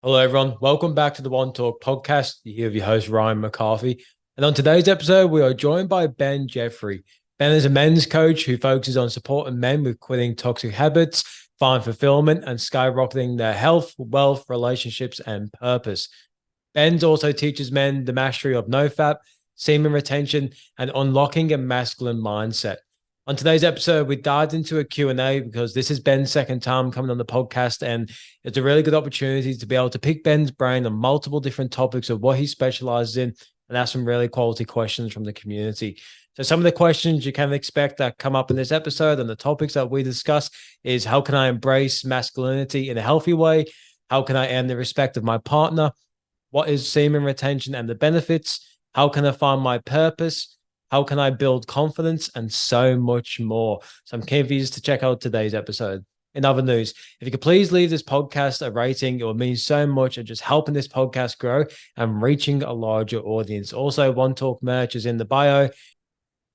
Hello, everyone. Welcome back to the One Talk podcast. You hear your host, Ryan McCarthy. And on today's episode, we are joined by Ben Jeffery. Ben is a men's coach who focuses on supporting men with quitting toxic habits, finding fulfillment, and skyrocketing their health, wealth, relationships, and purpose. Ben also teaches men the mastery of nofap, semen retention, and unlocking a masculine mindset. On today's episode, we dived into a Q&A because this is Ben's second time coming on the podcast, and it's a really good opportunity to be able to pick Ben's brain on multiple different topics of what he specializes in and ask some really quality questions from the community. So some of the questions you can expect that come up in this episode and the topics that we discuss is how can I embrace masculinity in a healthy way? How can I earn the respect of my partner? What is semen retention and the benefits? How can I find my purpose? How can I build confidence? And so much more. So I'm keen for you to check out today's episode. In other news, if you could please leave this podcast a rating, it would mean so much at just helping this podcast grow and reaching a larger audience. Also, One Talk merch is in the bio.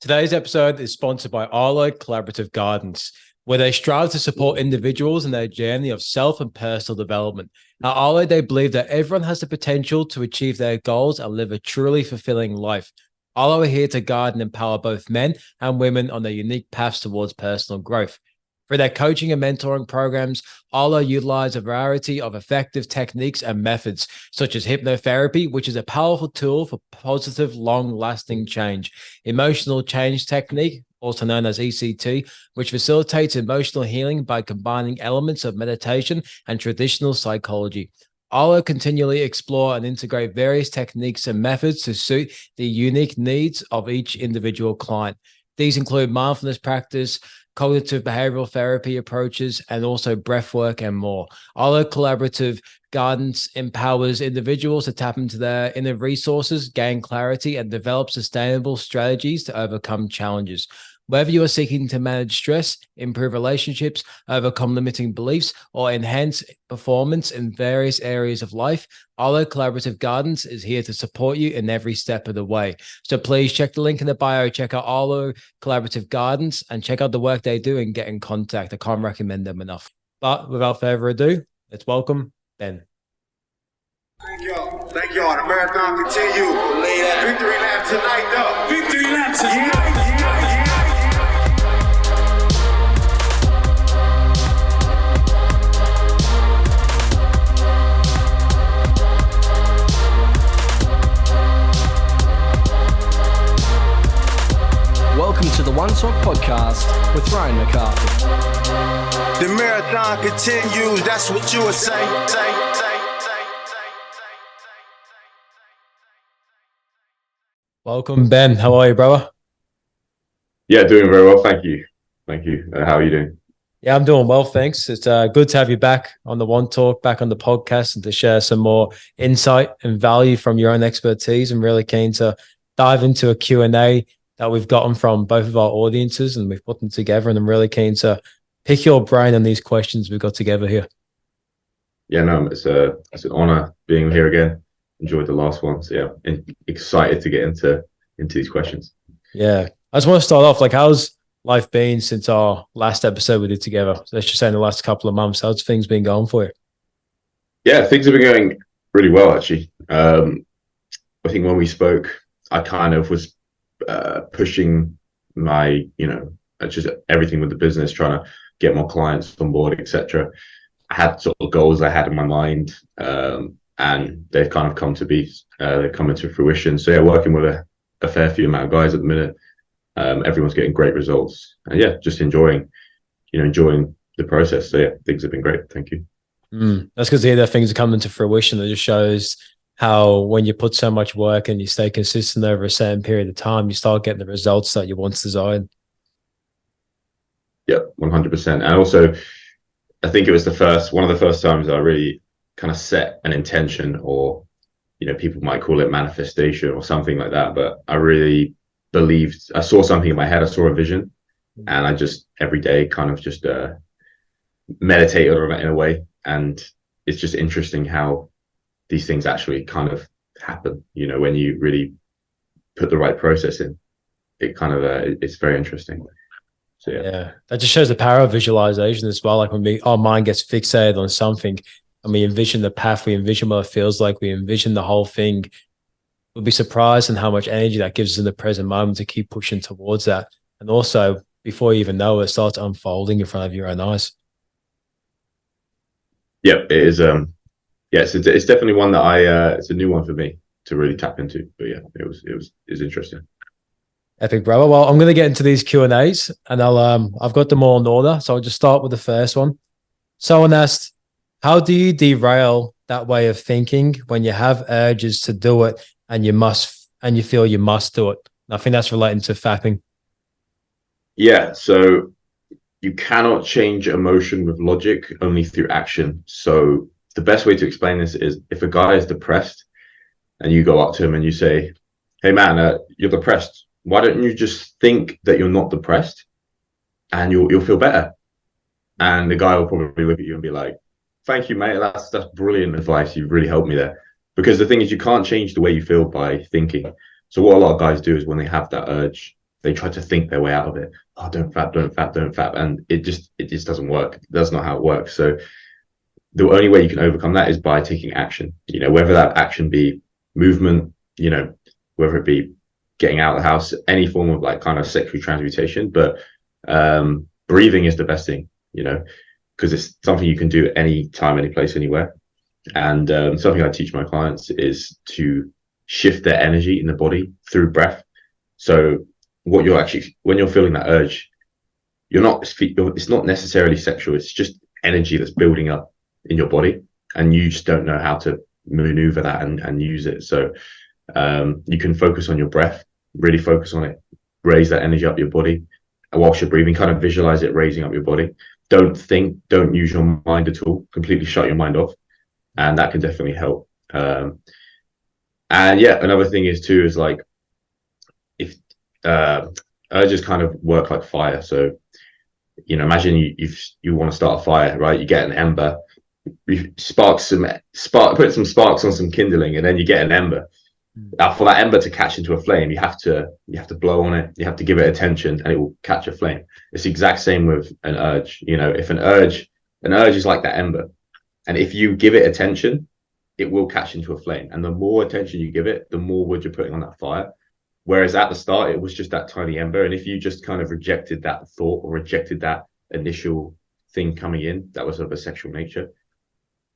Today's episode is sponsored by Arlo Collaborative Gardens, where they strive to support individuals in their journey of self and personal development. At Arlo, they believe that everyone has the potential to achieve their goals and live a truly fulfilling life. Arlo are here to guide and empower both men and women on their unique paths towards personal growth. For their coaching and mentoring programs, Arlo utilize a variety of effective techniques and methods, such as hypnotherapy, which is a powerful tool for positive, long-lasting change, emotional change technique, also known as ECT, which facilitates emotional healing by combining elements of meditation and traditional psychology. Arlo continually explore and integrate various techniques and methods to suit the unique needs of each individual client. These include mindfulness practice, cognitive behavioral therapy approaches, and also breath work and more. Arlo Collaborative Gardens empowers individuals to tap into their inner resources, gain clarity, and develop sustainable strategies to overcome challenges. Whether you are seeking to manage stress, improve relationships, overcome limiting beliefs, or enhance performance in various areas of life, Arlo Collaborative Gardens is here to support you in every step of the way. So please check the link in the bio, check out Arlo Collaborative Gardens, and check out the work they do and get in contact. I can't recommend them enough. But without further ado, let's welcome Ben. Thank y'all. Thank y'all. The marathon continue. Victory lap tonight, though. Victory lap tonight. Welcome to the One Talk podcast with Ryan McCarthy. The marathon continues. That's what you were saying. Welcome, Ben. How are you, brother? Yeah, doing very well. Thank you. Thank you. How are you doing? Yeah, I'm doing well, thanks. It's good to have you back on the One Talk, back on the podcast, and to share some more insight and value from your own expertise. I'm really keen to dive into a Q&A that we've gotten from both of our audiences, and we've put them together, and I'm really keen to pick your brain on these questions we've got together here. Yeah, no, it's an honor being here again. Enjoyed the last one. So yeah, excited to get into these questions. Yeah. I just want to start off, like, how's life been since our last episode we did together? So let's just say in the last couple of months, how's things been going for you? Yeah, things have been going really well, actually. I think when we spoke, I kind of was pushing my, just everything with the business, trying to get more clients on board, etc. I had sort of goals I had in my mind, and they've kind of come to be, they've come into fruition. So yeah, working with a fair few amount of guys at the minute. Everyone's getting great results, and yeah, just enjoying the process. So yeah, things have been great. Thank you. That's because the other things are coming to fruition. It just shows how when you put so much work and you stay consistent over a certain period of time, you start getting the results that you once desired. Yeah, 100%. And also, I think it was one of the first times I really kind of set an intention, or people might call it manifestation or something like that, but I really believed, I saw something in my head, I saw a vision, and I just every day kind of just meditated on it in a way. And it's just interesting how these things actually kind of happen, when you really put the right process in. It kind of it's very interesting. So yeah, that just shows the power of visualization as well. Like when our mind gets fixated on something, and we envision the path, we envision what it feels like, we envision the whole thing, we'll be surprised in how much energy that gives us in the present moment to keep pushing towards that. And also, before you even know it, starts unfolding in front of your own eyes. Yeah, it is. Yes, it's definitely one that it's a new one for me to really tap into. But yeah, it was interesting. Epic, brother. Well, I'm going to get into these Q&As, and I've got them all in order. So I'll just start with the first one. Someone asked, how do you derail that way of thinking when you have urges to do it and you feel you must do it? And I think that's relating to fapping. Yeah, so you cannot change emotion with logic, only through action. So the best way to explain this is if a guy is depressed and you go up to him and you say, hey man, you're depressed. Why don't you just think that you're not depressed and you'll feel better? And the guy will probably look at you and be like, thank you, mate. That's brilliant advice. You've really helped me there. Because the thing is, you can't change the way you feel by thinking. So what a lot of guys do is when they have that urge, they try to think their way out of it. Oh, don't fap, don't fap, don't fap. And it just doesn't work. That's not how it works. So the only way you can overcome that is by taking action. You know, whether that action be movement, you know, whether it be getting out of the house, any form of like kind of sexual transmutation. But breathing is the best thing, you know, because it's something you can do at any time, any place, anywhere. And something I teach my clients is to shift their energy in the body through breath. So what you're actually, when you're feeling that urge, it's not necessarily sexual. It's just energy that's building up in your body, and you just don't know how to maneuver that and use it. So you can focus on your breath, really focus on it, raise that energy up your body. And whilst you're breathing, kind of visualize it raising up your body. Don't think, don't use your mind at all. Completely shut your mind off. And that can definitely help. And yeah, another thing is like, if urges kind of work like fire. So, you know, imagine you want to start a fire, right? You get an ember, you put some sparks on some kindling, and then you get an ember. Now, for that ember to catch into a flame, you have to blow on it, you have to give it attention, and it will catch a flame. It's the exact same with an urge. You know, if an urge is like that ember, and if you give it attention, it will catch into a flame. And the more attention you give it, the more wood you're putting on that fire. Whereas at the start, it was just that tiny ember. And if you just kind of rejected that thought or rejected that initial thing coming in that was of a sexual nature,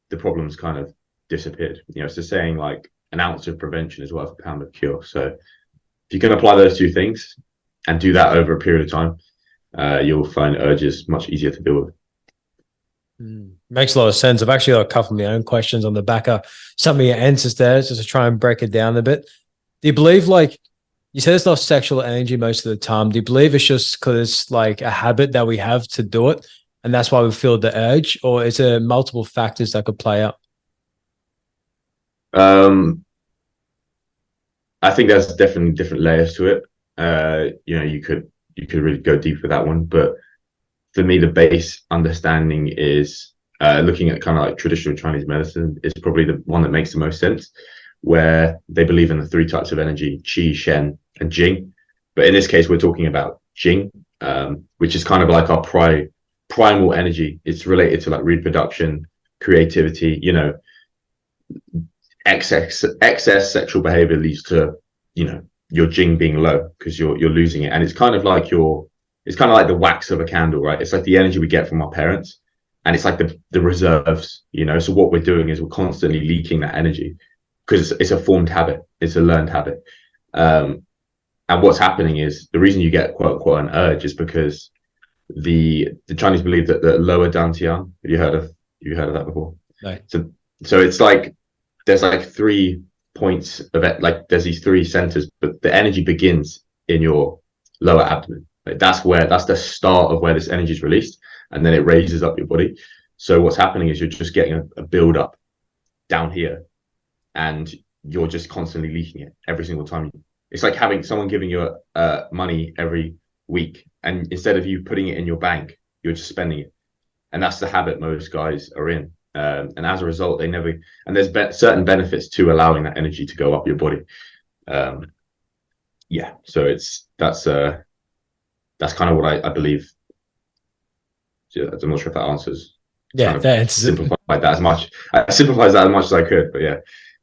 the problem's kind of disappeared. You know, it's the saying like an ounce of prevention is worth a pound of cure. So if you can apply those two things and do that over a period of time, you'll find urges much easier to deal with. Makes a lot of sense. I've actually got a couple of my own questions on the back of some of your answers there, just to try and break it down a bit. Do you believe, like you said, it's not sexual energy most of the time? Do you believe it's just because it's like a habit that we have to do it, and that's why we feel the urge, or is there multiple factors that could play out? I think there's definitely different layers to it. You know, you could really go deep with that one, but for me, the base understanding is looking at kind of like traditional Chinese medicine is probably the one that makes the most sense, where they believe in the three types of energy: qi, shen, and jing. But in this case, we're talking about jing, which is kind of like our primal energy. It's related to like reproduction, creativity. You know, excess sexual behavior leads to, you know, your jing being low because you're losing it, and it's kind of like the wax of a candle, right? It's like the energy we get from our parents, and it's like the reserves, you know. So what we're doing is we're constantly leaking that energy because it's a formed habit, it's a learned habit. And what's happening is the reason you get quote unquote an urge is because the Chinese believe that the lower dantian. Have you heard of that before? No. So it's like there's like 3 points of it, like there's these 3 centers, but the energy begins in your lower abdomen. Like that's the start of where this energy is released, and then it raises up your body. So what's happening is you're just getting a build up down here, and you're just constantly leaking it every single time. It's like having someone giving you money every week, and instead of you putting it in your bank, you're just spending it. And that's the habit most guys are in. And as a result, they never. And there's certain benefits to allowing that energy to go up your body. Yeah, so that's kind of what I believe. So I'm not sure if that answers. Yeah, kind of that answers it. simplified that as much. I simplified that as much as I could, but yeah.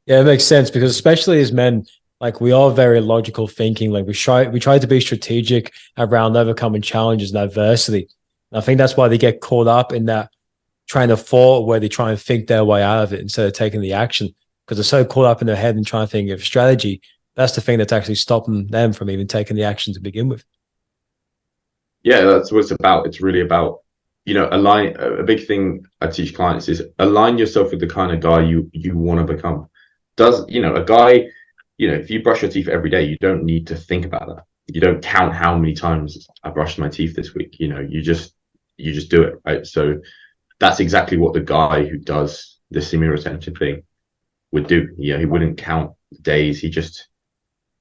Yeah, it makes sense because especially as men, like we are very logical thinking. Like we try to be strategic around overcoming challenges and adversity. And I think that's why they get caught up in that train of thought where they try and think their way out of it instead of taking the action because they're so caught up in their head and trying to think of strategy. That's the thing that's actually stopping them from even taking the action to begin with. Yeah, that's what it's about. It's really about, align. A big thing I teach clients is align yourself with the kind of guy you want to become. A guy, if you brush your teeth every day, you don't need to think about that. You don't count how many times I brushed my teeth this week. You just do it, right? So that's exactly what the guy who does the semen retention thing would do. He wouldn't count the days. He just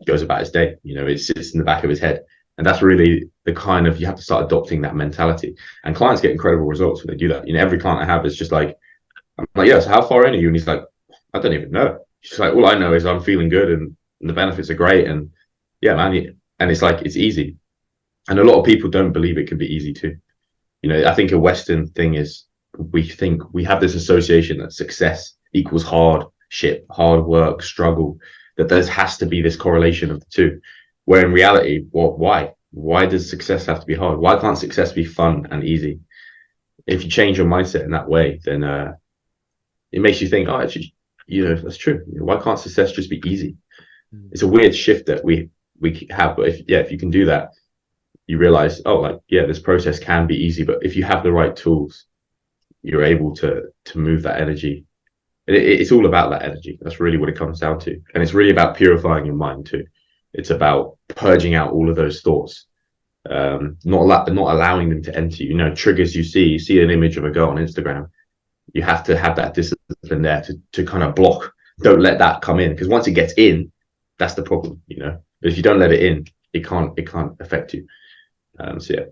goes about his day. It sits in the back of his head. And that's really the kind of, you have to start adopting that mentality. And clients get incredible results when they do that. Every client I have is just like, I'm like, yeah, so how far in are you? And he's like, I don't even know. She's like, all I know is I'm feeling good and the benefits are great. And yeah, man. And it's like, it's easy. And a lot of people don't believe it can be easy too. I think a Western thing is we think we have this association that success equals hardship, hard work, struggle, that there has to be this correlation of the two. Where in reality, why? Why does success have to be hard? Why can't success be fun and easy? If you change your mindset in that way, then it makes you think, oh, actually, that's true. Why can't success just be easy? It's a weird shift that we have, but if you can do that, you realize, oh, like, yeah, this process can be easy, but if you have the right tools, you're able to move that energy. It's all about that energy. That's really what it comes down to, and it's really about purifying your mind too. It's about purging out all of those thoughts, not allowing them to enter you. Triggers you see an image of a girl on Instagram. You have to have that discipline there to kind of block. Don't let that come in, because once it gets in, that's the problem. But if you don't let it in, it can't affect you. So yeah.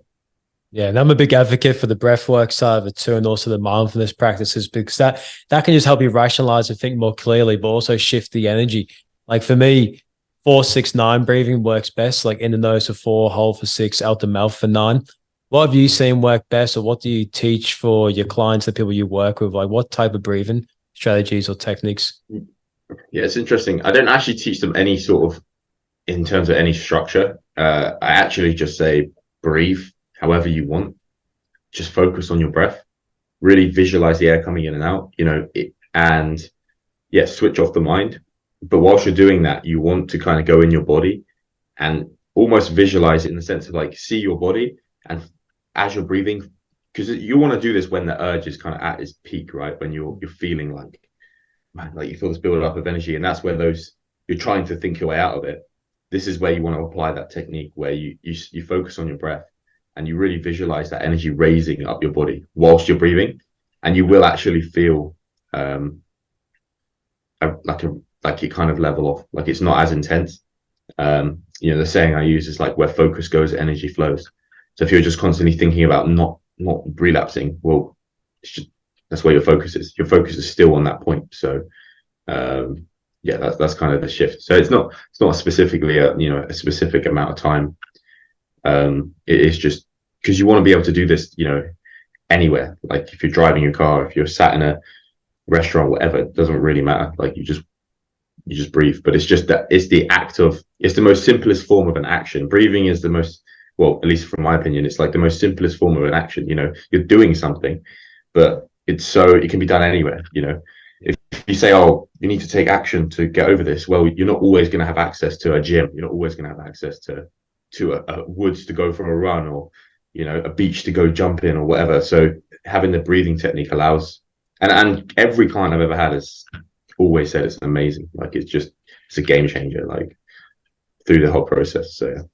Yeah, and I'm a big advocate for the breathwork side of it too, and also the mindfulness practices, because that can just help you rationalize and think more clearly, but also shift the energy. Like for me, 4-6-9 breathing works best, like in the nose for 4, hold for 6, out the mouth for 9. What have you seen work best, or what do you teach for your clients, the people you work with? Like what type of breathing strategies or techniques? Yeah, it's interesting. I don't actually teach them any sort of, in terms of any structure. I actually just say breathe however you want. Just focus on your breath. Really visualize the air coming in and out, and yeah, switch off the mind. But whilst you're doing that, you want to kind of go in your body and almost visualize it in the sense of like, see your body, and as you're breathing, because you want to do this when the urge is kind of at its peak, right? When you're feeling like, man, like you feel this build up of energy, and that's where you're trying to think your way out of it. This is where you want to apply that technique where you focus on your breath and you really visualize that energy raising up your body whilst you're breathing, and you will actually feel like it kind of level off, like it's not as intense. The saying I use is like, where focus goes, energy flows. So if you're just constantly thinking about not relapsing, well, it's just, that's where your focus is. Your focus is still on that point. So yeah, that's kind of the shift. So it's not specifically a specific amount of time. It is just because you want to be able to do this, anywhere. Like if you're driving your car, if you're sat in a restaurant, whatever, it doesn't really matter. Like you just breathe. But it's just that it's the most simplest form of an action. Breathing is the most, well, at least from my opinion, it's like the most simplest form of an action. You're doing something, but it can be done anywhere. If you say, oh, you need to take action to get over this, well, you're not always going to have access to a gym. You're not always going to have access to a woods to go for a run, or a beach to go jump in, or whatever. So having the breathing technique allows, and every client I've ever had has always said it's amazing. Like it's a game changer, like through the whole process. So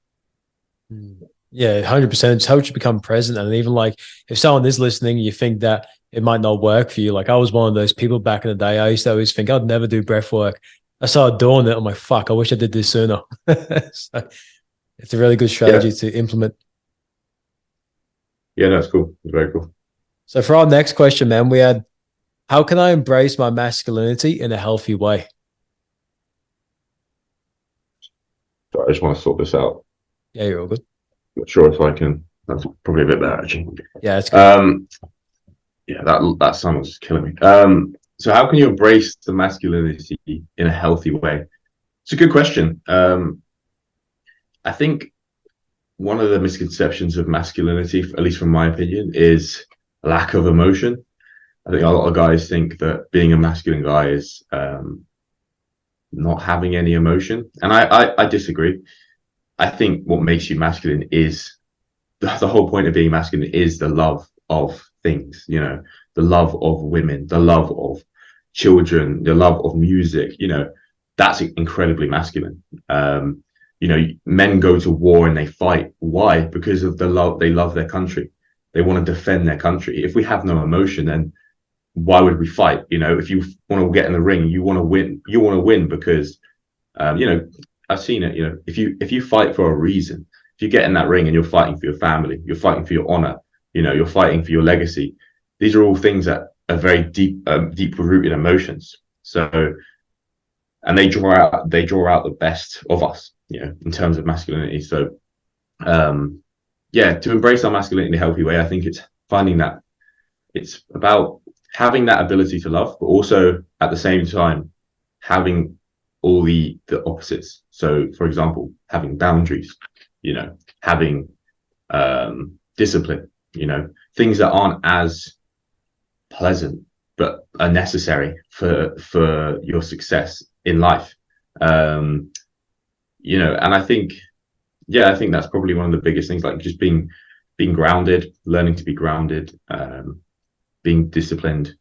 yeah, 100%. It's helps you become present. And even like if someone is listening, you think that it might not work for you. Like I was one of those people back in the day. I used to always think I'd never do breath work. I started doing it. I'm like, fuck, I wish I did this sooner. So it's a really good strategy to implement. Yeah, no, it's cool. It's very cool. So for our next question, man, we had, how can I embrace my masculinity in a healthy way? So I just want to sort this out. Yeah, you're all good. Not sure if I can. That's probably a bit better, actually. Yeah, it's good. Yeah, that song was just killing me. So how can you embrace the masculinity in a healthy way? It's a good question. I think one of the misconceptions of masculinity, at least from my opinion, is lack of emotion. I think a lot of guys think that being a masculine guy is not having any emotion, and I disagree. I think what makes you masculine is the whole point of being masculine is the love of things, you know, the love of women, the love of children, the love of music, you know, that's incredibly masculine. You know, men go to war and they fight. Why? Because of the love. They love their country. They want to defend their country. If we have no emotion, then why would we fight? You know, if you want to get in the ring, you want to win. You want to win because, you know, I've seen it. You know, if you fight for a reason, if you get in that ring and you're fighting for your family, you're fighting for your honor, you know, you're fighting for your legacy. These are all things that are very deep rooted emotions. So, and they draw out the best of us, you know, in terms of masculinity. So, yeah, to embrace our masculinity in a healthy way, I think it's finding that it's about having that ability to love, but also at the same time having all the opposites. So, for example, having boundaries, you know, having discipline, you know, things that aren't as pleasant but are necessary for your success in life. You know, and I think that's probably one of the biggest things, like just being grounded, learning to be grounded, being disciplined,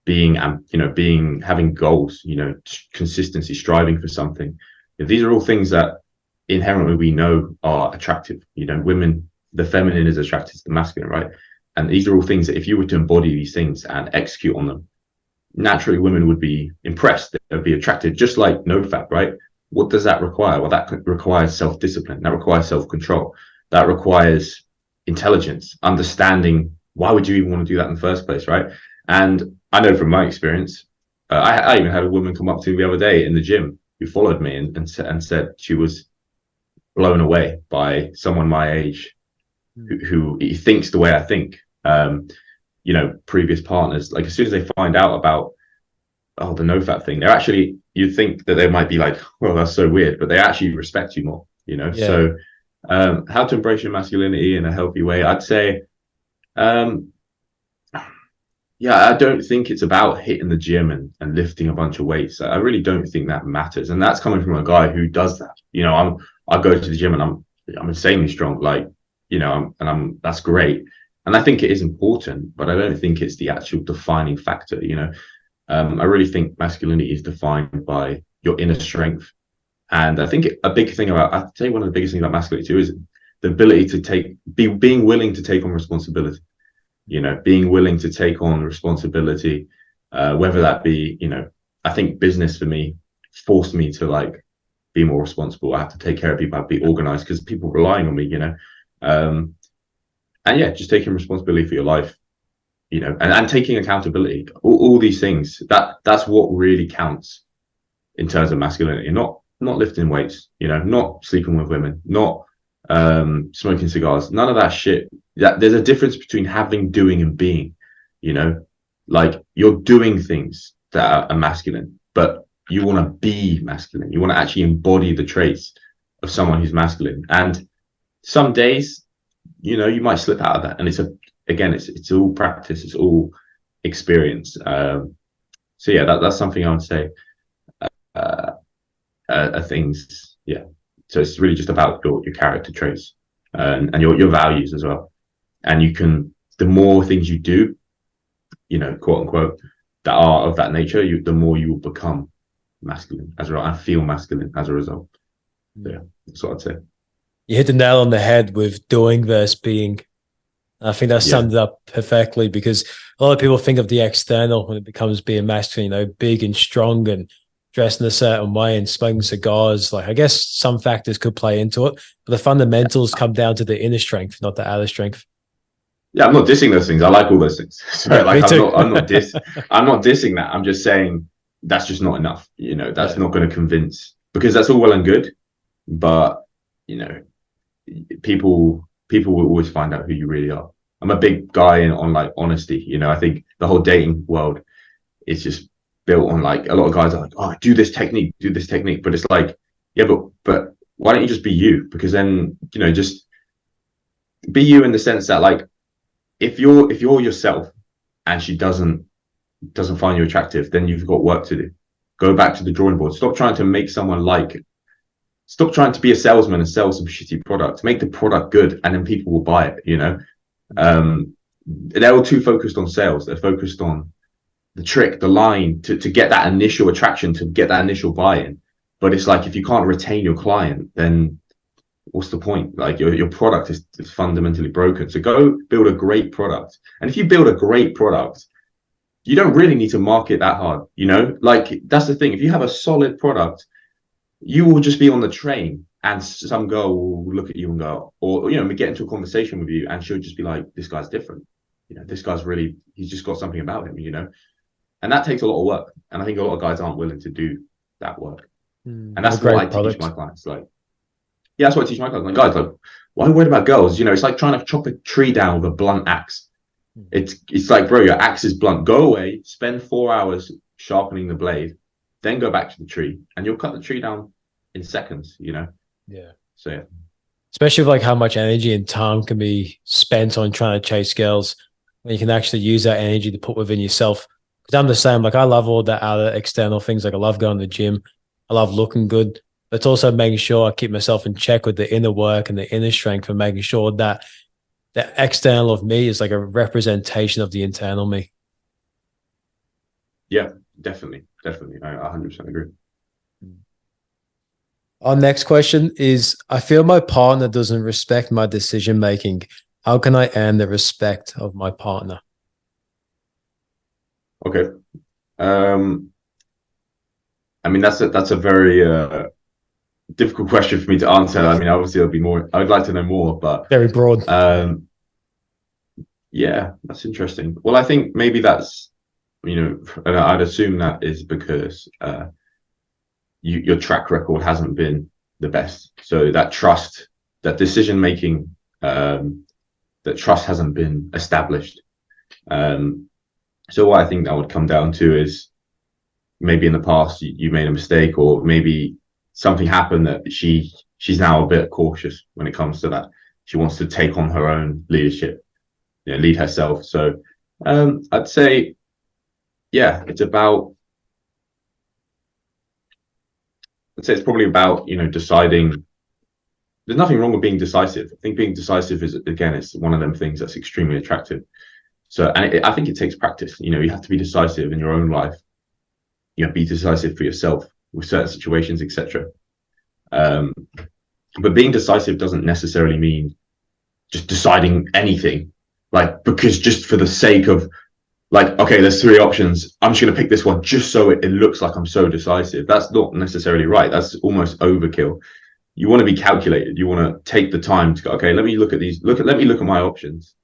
being having goals, you know, consistency, striving for something. These are all things that inherently we know are attractive. You know, women, the feminine is attracted to the masculine, right? And these are all things that if you were to embody these things and execute on them, naturally women would be impressed. They would be attracted, just like nofap, right? What does that require? Well, that requires self-discipline. That requires self-control. That requires intelligence, understanding why would you even want to do that in the first place, right? And I know from my experience, I even had a woman come up to me the other day in the gym who followed me and said she was blown away by someone my age who thinks the way I think. You know, previous partners, like as soon as they find out about the nofap thing, they're actually, you think that they might be like, well, that's so weird, but they actually respect you more, you know. Yeah. So how to embrace your masculinity in a healthy way, I'd say yeah, I don't think it's about hitting the gym and lifting a bunch of weights. I really don't think that matters, and that's coming from a guy who does that. You know, I go to the gym and I'm insanely strong, like, you know, I'm that's great, and I think it is important, but I don't think it's the actual defining factor. You know, I really think masculinity is defined by your inner strength, and I think I'd say one of the biggest things about masculinity too is the ability to being willing to take on responsibility. You know, being willing to take on responsibility, whether that be, you know, I think business for me forced me to like be more responsible. I have to take care of people, I have to be organized because people relying on me, you know. And yeah, just taking responsibility for your life, you know, and taking accountability, all these things, that's what really counts in terms of masculinity. Not lifting weights, you know, not sleeping with women, not smoking cigars, none of that shit. There's a difference between having, doing, and being. You know, like you're doing things that are masculine, but you want to be masculine. You want to actually embody the traits of someone who's masculine. And some days, you know, you might slip out of that. And it's all practice, it's all experience. So yeah, that's something I would say. Things, yeah. So it's really just about your character traits and your values as well. And the more things you do, you know, quote unquote, that are of that nature, the more you will become masculine as well and feel masculine as a result. So, yeah, that's what I'd say. You hit the nail on the head with doing versus being. I think that sums it up perfectly, because a lot of people think of the external when it becomes being masculine, you know, big and strong and dressed in a certain way and smoking cigars. Like, I guess some factors could play into it, but the fundamentals come down to the inner strength, not the outer strength. Yeah, I'm not dissing those things. I like all those things. So like, I'm not dissing that. I'm just saying that's just not enough. You know, that's not going to convince, because that's all well and good, but you know, people will always find out who you really are. I'm a big guy on like honesty. You know, I think the whole dating world is just built on like a lot of guys are like, oh, do this technique, but it's like, yeah, but why don't you just be you? Because then, you know, just be you in the sense that like if you're yourself and she doesn't find you attractive, then you've got work to do. Go back to the drawing board. Stop trying to make someone like it. Stop trying to be a salesman and sell some shitty product. Make the product good, and then people will buy it. You know, they're all too focused on sales. They're focused on the trick, the line to get that initial attraction, to get that initial buy-in. But it's like if you can't retain your client, then what's the point? Like your product is fundamentally broken. So go build a great product. And if you build a great product, you don't really need to market that hard. You know, like that's the thing. If you have a solid product, you will just be on the train and some girl will look at you and go, or, you know, we get into a conversation with you and she'll just be like, this guy's different. You know, this guy's really, he's just got something about him, you know, and that takes a lot of work. And I think a lot of guys aren't willing to do that work. And that's what I teach my clients. Like, yeah, that's what I teach my clients. Like, guys, like, why are you worried about girls? You know, it's like trying to chop a tree down with a blunt axe. It's like, bro, your axe is blunt. Go away, spend 4 hours sharpening the blade, then go back to the tree, and you'll cut the tree down in seconds, you know? Yeah. So, yeah. Especially with like how much energy and time can be spent on trying to chase girls, when you can actually use that energy to put within yourself. Because I'm the same. Like, I love all the other external things. Like, I love going to the gym. I love looking good. But it's also making sure I keep myself in check with the inner work and the inner strength, and making sure that the external of me is like a representation of the internal me. Yeah, definitely. I 100% agree. Our next question is, I feel my partner doesn't respect my decision making. How can I earn the respect of my partner? Okay. I mean, that's a very difficult question for me to answer. I mean, obviously there'll be more. I'd like to know more, but very broad. Yeah, that's interesting. Well, I think maybe that's, you know, and I'd assume that is because your track record hasn't been the best. So that trust, that decision making, that trust hasn't been established. So what I think that would come down to is maybe in the past you made a mistake, or maybe something happened that she's now a bit cautious when it comes to that. She wants to take on her own leadership, you know, lead herself. So I'd say, yeah, it's probably about, you know, deciding. There's nothing wrong with being decisive. I think being decisive is, again, it's one of them things that's extremely attractive. So, and I think it takes practice. You know, you have to be decisive in your own life. You have to be decisive for yourself with certain situations, etc. But being decisive doesn't necessarily mean just deciding anything, like, because just for the sake of, like, okay, there's 3 options, I'm just going to pick this one just so it looks like I'm so decisive. That's not necessarily right. That's almost overkill. You want to be calculated. You want to take the time to go, okay, let me look at these. Let me look at my options,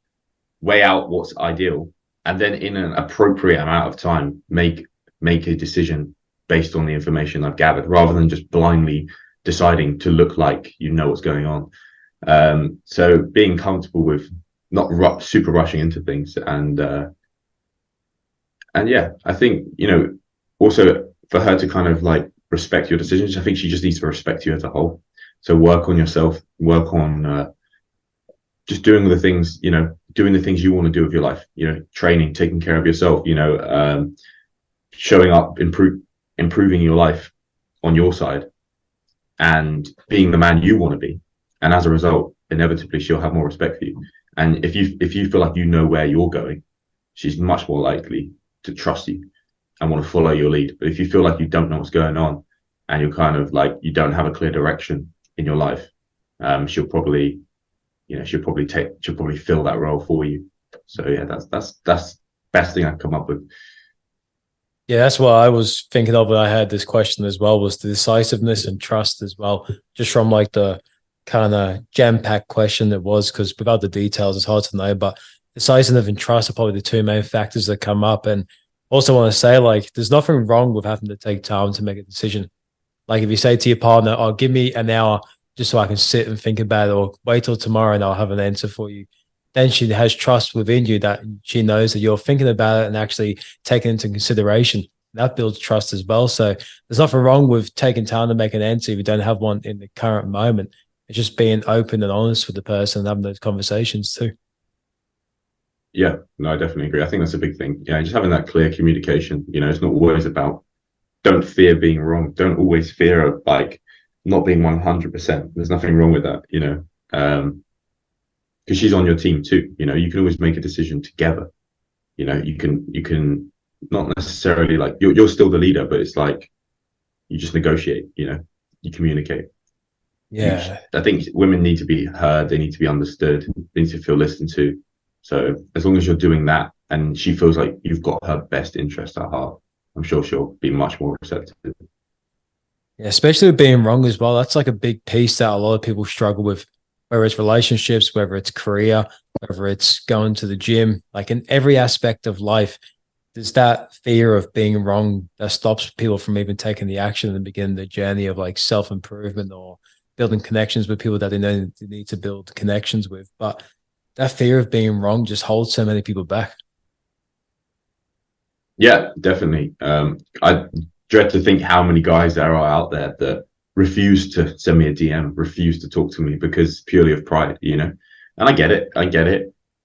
weigh out what's ideal, and then in an appropriate amount of time, make a decision based on the information I've gathered, rather than just blindly deciding to look like you know what's going on. So being comfortable with not super rushing into things, and yeah, I think, you know, also for her to kind of like respect your decisions, I think she just needs to respect you as a whole. So work on yourself, work on just doing the things, you know, doing the things you want to do with your life, you know, training, taking care of yourself, you know, showing up, improving your life on your side, and being the man you want to be. And as a result, inevitably she'll have more respect for you. And if you feel like you know where you're going, she's much more likely to trust you and want to follow your lead. But if you feel like you don't know what's going on, and you're kind of like, you don't have a clear direction in your life, she'll probably fill that role for you. So yeah, that's best thing I can come up with. Yeah, that's what I was thinking of when I had this question as well, was the decisiveness and trust as well, just from like the kind of jam-packed question it was, because without the details, it's hard to know. But decisiveness and trust are probably the 2 main factors that come up. And also want to say, like, there's nothing wrong with having to take time to make a decision. Like, if you say to your partner, oh, give me an hour just so I can sit and think about it, or wait till tomorrow and I'll have an answer for you. then she has trust within you that she knows that you're thinking about it and actually taking into consideration. That builds trust as well. So there's nothing wrong with taking time to make an answer if you don't have one in the current moment. It's just being open and honest with the person and having those conversations too. Yeah, no, I definitely agree. I think that's a big thing. Yeah, just having that clear communication. It's not always about, don't fear being wrong. Don't always fear of like not being 100%. There's nothing wrong with that, because she's on your team too. You can always make a decision together. You can not necessarily like you're still the leader, but it's like you just negotiate. You communicate. Yeah. I think women need to be heard. They need to be understood. They need to feel listened to. So as long as you're doing that and she feels like you've got her best interest at heart, I'm sure she'll be much more receptive. Yeah, especially with being wrong as well. That's like a big piece that a lot of people struggle with, whether it's relationships, whether it's career, whether it's going to the gym, like in every aspect of life, there's that fear of being wrong that stops people from even taking the action and beginning the journey of like self-improvement or building connections with people that they know they need to build connections with. But that fear of being wrong just holds so many people back. Yeah, definitely. I dread to think how many guys there are out there that refuse to send me a DM, refuse to talk to me because purely of pride, And I get it.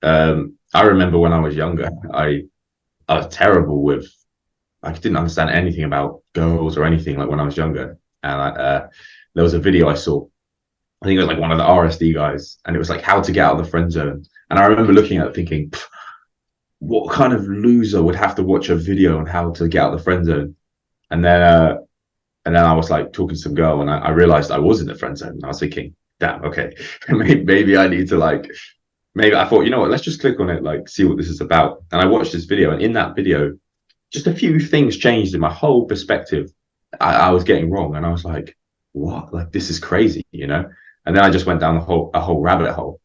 I remember when I was younger, I was terrible with, I didn't understand anything about girls or anything like when I was younger. And there was a video I saw, I think it was like one of the RSD guys, and it was like how to get out of the friend zone. And I remember looking at it thinking, what kind of loser would have to watch a video on how to get out of the friend zone? And then I was like talking to some girl, and I realized I was in the friend zone. And I was thinking, damn, okay, maybe I need to like, maybe I thought, you know what, let's just click on it, like see what this is about. And I watched this video, and in that video, just a few things changed in my whole perspective. I was getting wrong, and I was like, what? Like this is crazy, And then I just went down a whole rabbit hole,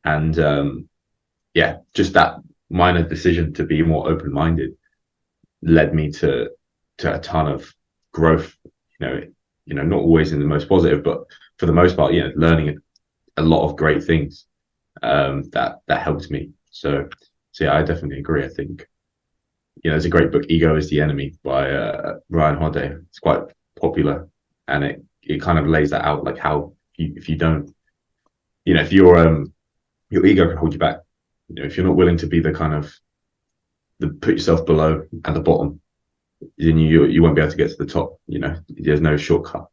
and yeah, just that minor decision to be more open-minded led me to a ton of growth. Not always in the most positive, but for the most part, learning a lot of great things that helped me. So yeah, I definitely agree. I think there's a great book, Ego is the Enemy, by Ryan Holiday. It's quite popular, and it kind of lays that out, like how if you don't, if your ego can hold you back, if you're not willing to be the kind of put yourself below at the bottom, then you won't be able to get to the top. There's no shortcut.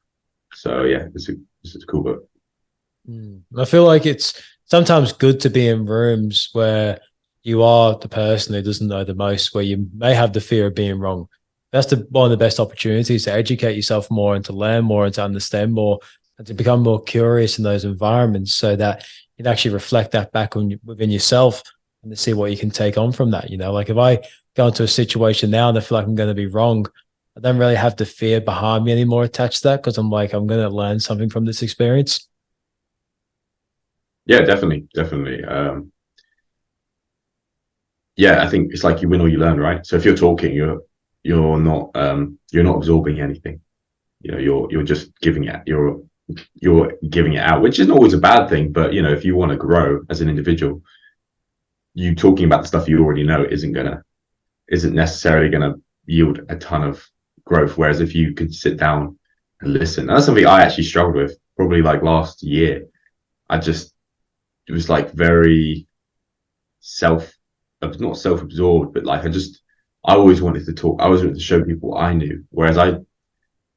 So yeah, this is a cool book. I feel like it's sometimes good to be in rooms where you are the person who doesn't know the most, where you may have the fear of being wrong. That's one of the best opportunities to educate yourself more and to learn more and to understand more and to become more curious in those environments, so that you actually reflect that back within yourself and to see what you can take on from that. Like if I go into a situation now and I feel like I'm going to be wrong, I don't really have the fear behind me anymore attached to that, because I'm like, I'm going to learn something from this experience. Yeah, definitely. Yeah, I think it's like you win or you learn, right? So if you're talking, you're not absorbing anything. You're just giving it. You're giving it out, which isn't always a bad thing. But if you want to grow as an individual, you talking about the stuff you already know isn't necessarily gonna yield a ton of growth. Whereas if you could sit down and listen, and that's something I actually struggled with probably like last year. It was like very not self-absorbed, but like I always wanted to talk. I always wanted to show people what I knew, whereas I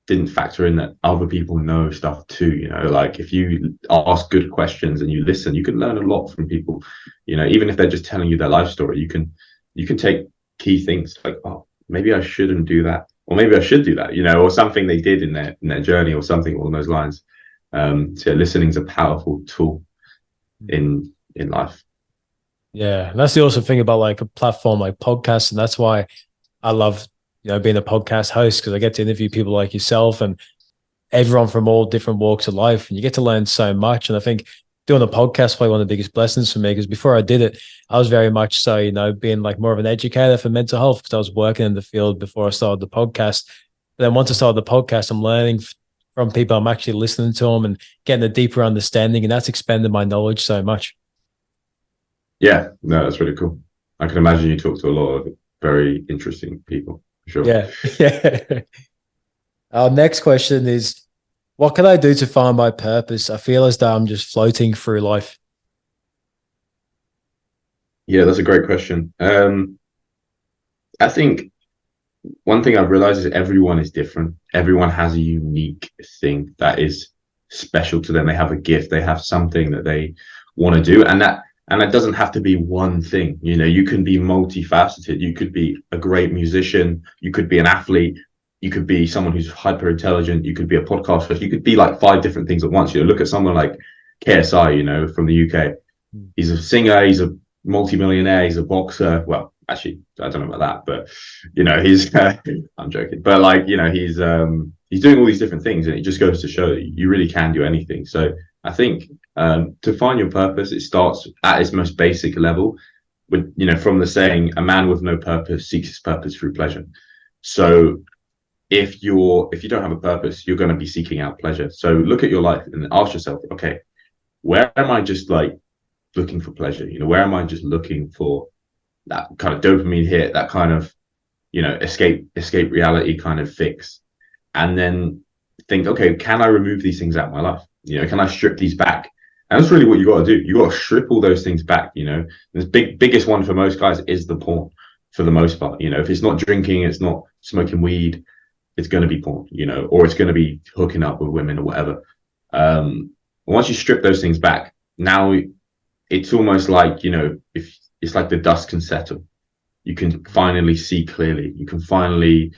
didn't factor in that other people know stuff too. Like if you ask good questions and you listen, you can learn a lot from people. Even if they're just telling you their life story, you can take key things like, oh, maybe I shouldn't do that, or maybe I should do that. Or something they did in their journey, or something along those lines. So listening is a powerful tool in life. Yeah, and that's the awesome thing about like a platform like podcasts, and that's why I love being a podcast host, because I get to interview people like yourself and everyone from all different walks of life, and you get to learn so much. And I think doing a podcast was probably one of the biggest blessings for me, because before I did it, I was very much so being like more of an educator for mental health, because I was working in the field before I started the podcast. But then once I started the podcast, I'm learning from people. I'm actually listening to them and getting a deeper understanding, and that's expanded my knowledge so much. Yeah, no, that's really cool. I can imagine you talk to a lot of very interesting people, for sure. Yeah. Yeah. Our next question is, what can I do to find my purpose? I feel as though I'm just floating through life. Yeah, that's a great question. I think one thing I've realized is everyone is different. Everyone has a unique thing that is special to them. They have a gift. They have something that they want to do, and that doesn't have to be one thing. You know, you can be multifaceted. You could be a great musician. You could be an athlete. You could be someone who's hyper intelligent. You could be a podcaster. You could be like five different things at once. You know, look at someone like KSI. You know, from the UK. He's a singer. He's a multimillionaire. He's a boxer. Well, actually, I don't know about that, but you know, he's I'm joking, but like, you know, he's doing all these different things, and it just goes to show that you really can do anything. So I think to find your purpose, it starts at its most basic level with, you know, from the saying, a man with no purpose seeks his purpose through pleasure. So if you don't have a purpose, you're going to be seeking out pleasure. So look at your life and ask yourself, okay, where am I just like looking for pleasure? You know, where am I just looking for that kind of dopamine hit, that kind of, you know, escape reality kind of fix? And then think, okay, can I remove these things out of my life? You know, can I strip these back? And that's really what you got to do. You got to strip all those things back. You know, the biggest one for most guys is the porn, for the most part. You know, if it's not drinking, it's not smoking weed, it's going to be porn. You know, or it's going to be hooking up with women or whatever. Once you strip those things back, now it's almost like, you know, if it's like the dust can settle, you can finally see clearly. You can finally,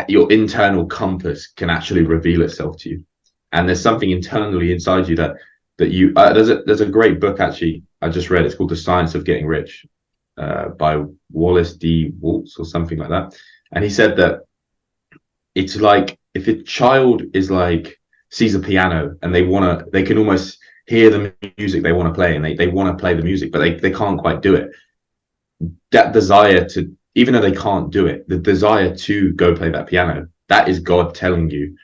your internal compass can actually reveal itself to you. And there's something internally inside you that you there's a great book actually I just read. It's called The Science of Getting Rich by Wallace D. Waltz or something like that. And he said that it's like if a child is like sees a piano and they can almost hear the music they want to play, and they want to play the music, but they can't quite do it. That desire to, even though they can't do it, the desire to go play that piano, that is God telling you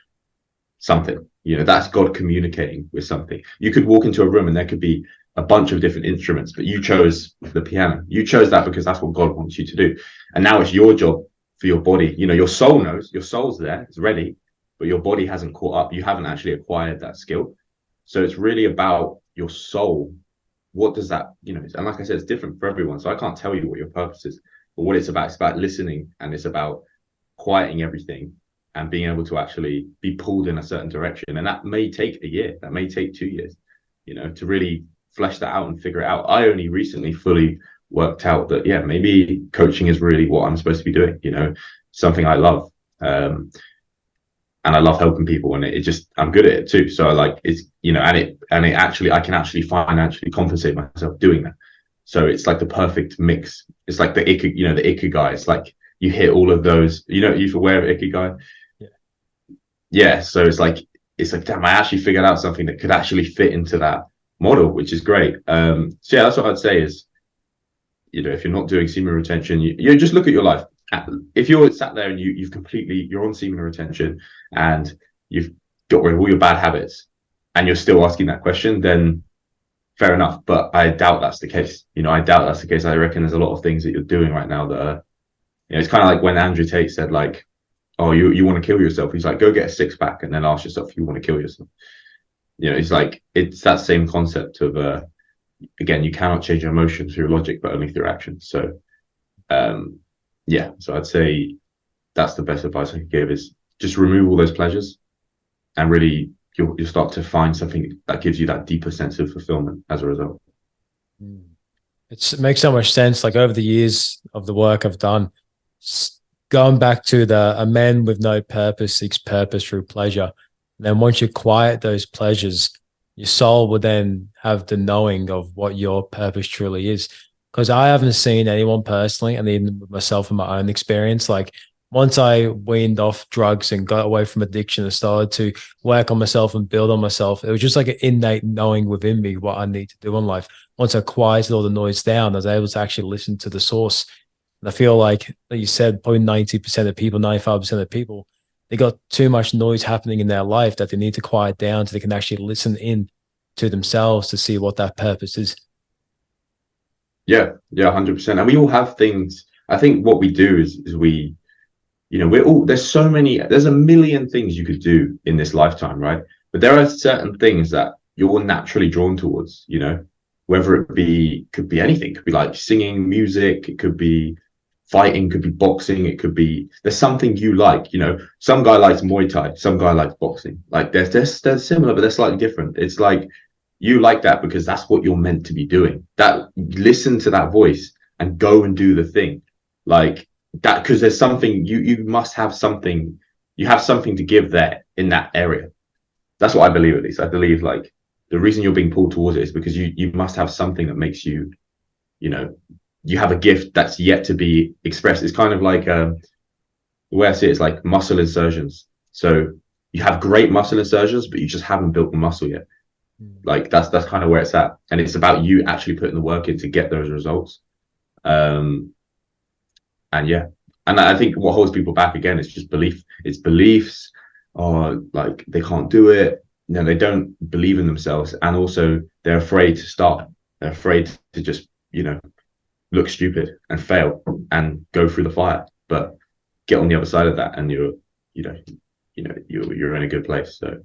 something. You know, that's God communicating with something. You could walk into a room and there could be a bunch of different instruments, but you chose the piano. You chose that because that's what God wants you to do. And now it's your job for your body. You know, your soul knows, your soul's there, it's ready, but your body hasn't caught up. You haven't actually acquired that skill. So it's really about your soul. What does that, you know, and like I said, it's different for everyone. So I can't tell you what your purpose is, but what it's about listening, and it's about quieting everything and being able to actually be pulled in a certain direction. And that may take a year, that may take 2 years, you know, to really flesh that out and figure it out. I only recently fully worked out that, yeah, maybe coaching is really what I'm supposed to be doing, you know, something I love. And I love helping people, and it just, I'm good at it too. So I like, it's, you know, and it actually, I can actually financially compensate myself doing that. So it's like the perfect mix. It's like the ikigai. It's like you hit all of those, you know, you're aware of ikigai? Yeah. So it's like, damn, I actually figured out something that could actually fit into that model, which is great. So yeah, that's what I'd say is, you know, if you're not doing semen retention, you just look at your life. If you're sat there and you're on semen retention and you've got rid of all your bad habits and you're still asking that question, then fair enough. But I doubt that's the case. You know, I doubt that's the case. I reckon there's a lot of things that you're doing right now that are, you know, it's kind of like when Andrew Tate said, like, oh, you want to kill yourself. He's like, go get a six pack and then ask yourself if you want to kill yourself. You know, it's like, it's that same concept of, again, you cannot change your emotions through logic, but only through action. So, yeah, so I'd say that's the best advice I could give, is just remove all those pleasures, and really you'll start to find something that gives you that deeper sense of fulfillment as a result. It makes so much sense. Like over the years of the work I've done, going back to a man with no purpose seeks purpose through pleasure. And then once you quiet those pleasures, your soul will then have the knowing of what your purpose truly is. Because I haven't seen anyone personally, and even with myself in my own experience, like once I weaned off drugs and got away from addiction and started to work on myself and build on myself, it was just like an innate knowing within me what I need to do in life. Once I quieted all the noise down, I was able to actually listen to the source. And I feel like you said, probably 90% of people, 95% of people, they got too much noise happening in their life that they need to quiet down so they can actually listen in to themselves to see what that purpose is. Yeah, 100%. And we all have things. I think what we do is we, we're all, there's a million things you could do in this lifetime, right? But there are certain things that you're naturally drawn towards, whether could be anything. It could be like singing, music, it could be fighting, could be boxing, it could be, there's something you like, some guy likes Muay Thai, some guy likes boxing. Like they're similar, but they're slightly different. It's like you like that because that's what you're meant to be doing. That listen to that voice and go and do the thing. Like that, because there's something you must have something, you have something to give there in that area. That's what I believe, at least. I believe like the reason you're being pulled towards it is because you must have something that makes you, you have a gift that's yet to be expressed. It's kind of like the way I see it is like muscle insertions. So you have great muscle insertions, but you just haven't built the muscle yet. Like that's kind of where it's at, and it's about you actually putting the work in to get those results. And yeah, and I think what holds people back again is just belief. It's beliefs, or like they can't do it. They don't believe in themselves, and also they're afraid to start. They're afraid to just look stupid and fail and go through the fire. But get on the other side of that, and you're in a good place. So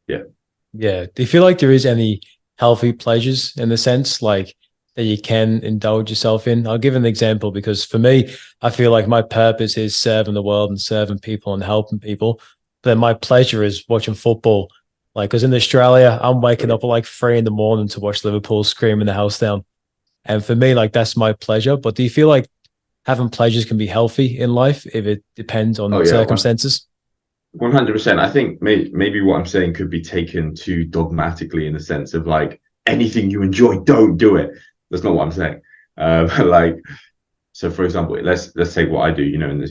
yeah. Yeah. Do you feel like there is any healthy pleasures in the sense like that you can indulge yourself in? I'll give an example because for me, I feel like my purpose is serving the world and serving people and helping people. But then my pleasure is watching football. Like, because in Australia, I'm waking up at like 3 a.m. to watch Liverpool screaming the house down. And for me, like that's my pleasure. But do you feel like having pleasures can be healthy in life if it depends on circumstances? 100%. I think maybe what I'm saying could be taken too dogmatically in the sense of like anything you enjoy, don't do it. That's not what I'm saying. Like, so for example, let's take what I do.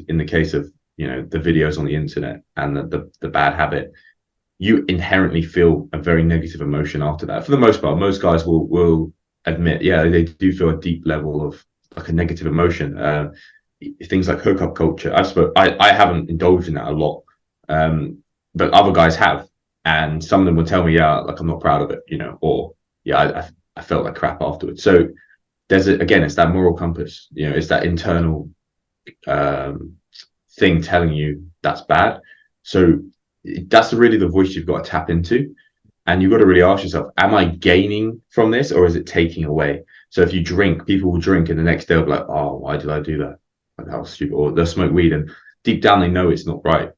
In the case of the videos on the internet and the bad habit, you inherently feel a very negative emotion after that. For the most part, most guys will admit, yeah, they do feel a deep level of like a negative emotion. Things like hookup culture. I haven't indulged in that a lot. But other guys have, and some of them will tell me, yeah, like I'm not proud of it, or yeah, I felt like crap afterwards. So again, it's that moral compass, it's that internal thing telling you that's bad. So that's really the voice you've got to tap into, and you've got to really ask yourself, am I gaining from this or is it taking away? So if you drink, people will drink and the next day they'll be like, oh, why did I do that? Like, that was stupid. Or they'll smoke weed and deep down they know it's not right.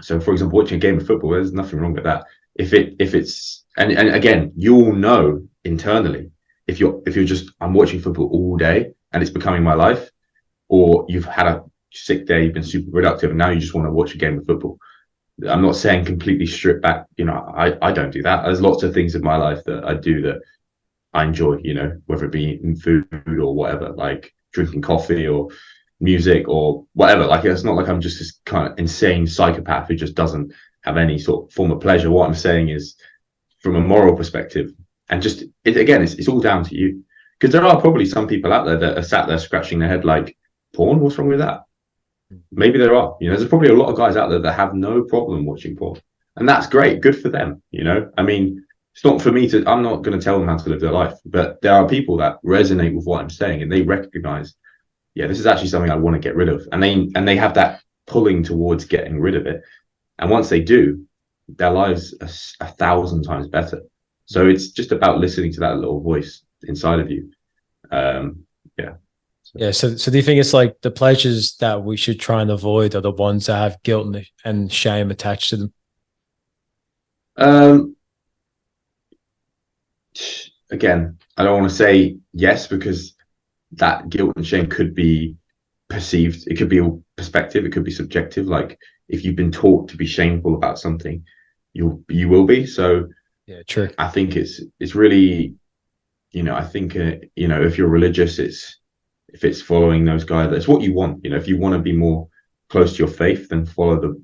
So, for example, watching a game of football, there's nothing wrong with that. If it's and again, you'll know internally if you're just I'm watching football all day and it's becoming my life, or you've had a sick day, you've been super productive, and now you just want to watch a game of football. I'm not saying completely strip back. I don't do that. There's lots of things in my life that I do that I enjoy. Whether it be in food or whatever, like drinking coffee or music or whatever. Like it's not like I'm just this kind of insane psychopath who just doesn't have any sort of form of pleasure. What I'm saying is from a moral perspective, and just it's all down to you, because there are probably some people out there that are sat there scratching their head like, porn, what's wrong with that? Maybe there are, there's probably a lot of guys out there that have no problem watching porn, and that's great, good for them. I mean, it's not for me I'm not going to tell them how to live their life, but there are people that resonate with what I'm saying and they recognize, yeah, this is actually something I want to get rid of. And they have that pulling towards getting rid of it. And once they do, their lives are 1,000 times better. So it's just about listening to that little voice inside of you. Yeah. Yeah. So do you think it's like the pleasures that we should try and avoid are the ones that have guilt and shame attached to them? Again, I don't want to say yes, because that guilt and shame could be perceived. It could be a perspective. It could be subjective. Like if you've been taught to be shameful about something, you will be. So yeah, true. I think it's really, I think, if you're religious, if it's following those guidelines, it's what you want. If you want to be more close to your faith, then follow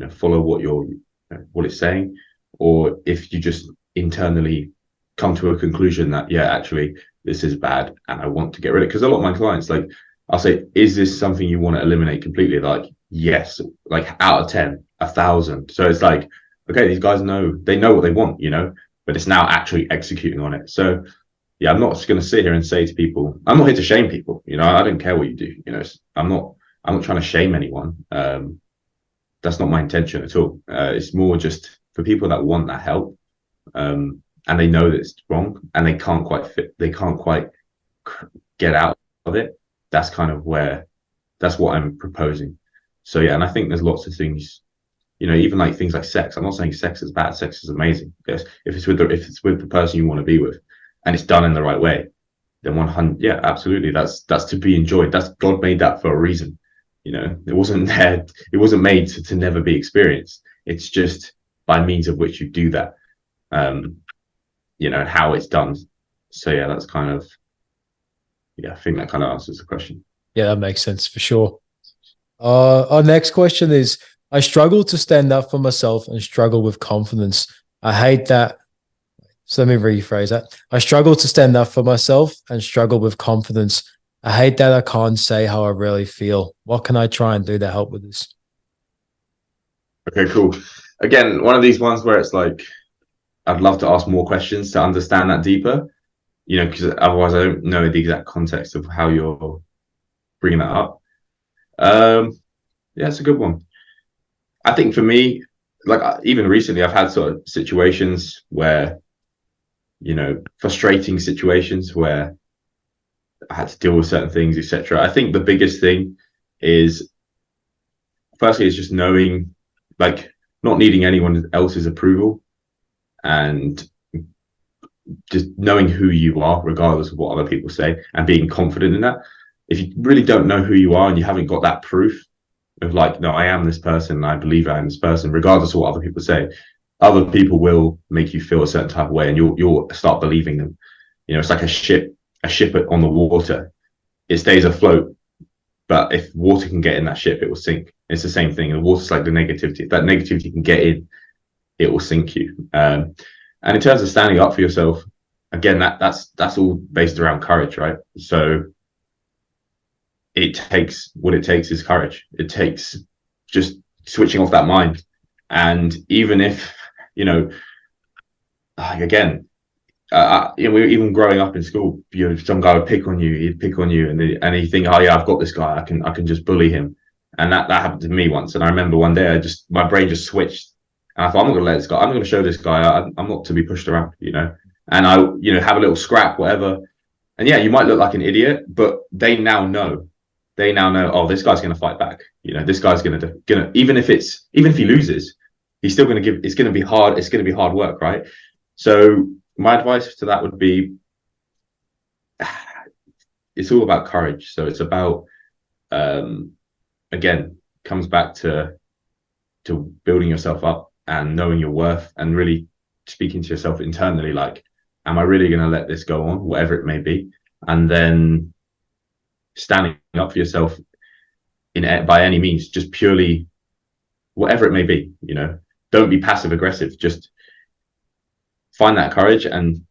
follow what it's saying. Or if you just internally come to a conclusion that, yeah, actually, this is bad and I want to get rid of it. Because a lot of my clients, like, I'll say, is this something you want to eliminate completely? Like, yes, like out of 10, 1,000. So it's like, okay, these guys know what they want, but it's now actually executing on it. So yeah, I'm not just going to sit here and say to people, I'm not here to shame people. I don't care what you do. I'm not trying to shame anyone. That's not my intention at all. It's more just for people that want that help, and they know that it's wrong, and they can't quite get out of it. That's kind of that's what I'm proposing. So yeah, and I think there's lots of things, even like things like sex. I'm not saying sex is bad. Sex is amazing. Yes, if it's with the person you want to be with, and it's done in the right way, then 100, yeah, absolutely, that's to be enjoyed. That's God made that for a reason. It wasn't there. It wasn't made to never be experienced. It's just by means of which you do that, and how it's done. So yeah, that's kind of, yeah, I think that kind of answers the question. Yeah, that makes sense for sure. Our next question is, I struggle to stand up for myself and struggle with confidence. I hate that. So let me rephrase that. I struggle to stand up for myself and struggle with confidence. I hate that I can't say how I really feel. What can I try and do to help with this? Okay, cool. Again, one of these ones where it's like, I'd love to ask more questions to understand that deeper, because otherwise I don't know the exact context of how you're bringing that up. Yeah, it's a good one. I think for me, like even recently, I've had sort of situations where, frustrating situations where I had to deal with certain things, etc. I think the biggest thing is, firstly, is just knowing, like, not needing anyone else's approval, and just knowing who you are, regardless of what other people say, and being confident in that. If you really don't know who you are and you haven't got that proof of like, no, I am this person, and I believe I am this person, regardless of what other people say, other people will make you feel a certain type of way, and you'll start believing them. It's like a ship on the water. It stays afloat, but if water can get in that ship, it will sink. It's the same thing. And water's like the negativity. If that negativity can get in, it will sink you. And in terms of standing up for yourself, again, that's all based around courage, right? So what it takes is courage. It takes just switching off that mind. And even if, again, even growing up in school, some guy would pick on you, and he'd think, oh yeah, I've got this guy, I can just bully him. And that happened to me once. And I remember one day my brain just switched, and I thought, I'm not gonna let this guy, I'm gonna show this guy I'm not to be pushed around, and I have a little scrap, whatever. And yeah, you might look like an idiot, but they now know, oh, this guy's gonna fight back. This guy's gonna even if he loses, he's still gonna it's gonna be hard work, right? So my advice to that would be, it's all about courage. So it's about, again, comes back to building yourself up and knowing your worth, and really speaking to yourself internally, like, am I really going to let this go on, whatever it may be? And then standing up for yourself by any means, just purely whatever it may be. Don't be passive aggressive. Just find that courage and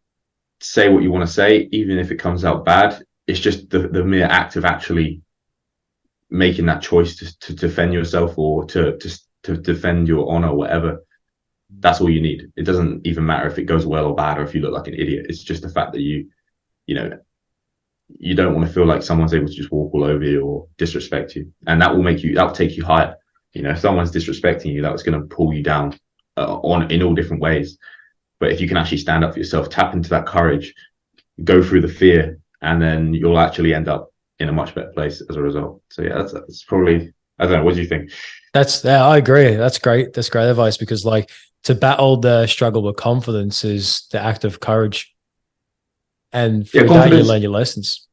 say what you want to say, even if it comes out bad. It's just the mere act of actually making that choice to defend yourself, or to defend your honor, whatever. That's all you need. It doesn't even matter if it goes well or bad, or if you look like an idiot. It's just the fact that you don't want to feel like someone's able to just walk all over you or disrespect you, and that'll take you higher. If someone's disrespecting you, that's going to pull you down in all different ways. But if you can actually stand up for yourself, tap into that courage, go through the fear, and then you'll actually end up in a much better place as a result. So yeah, that's probably, I don't know. What do you think? I agree. That's great. That's great advice, because like, to battle the struggle with confidence is the act of courage. And through that, you learn your lessons.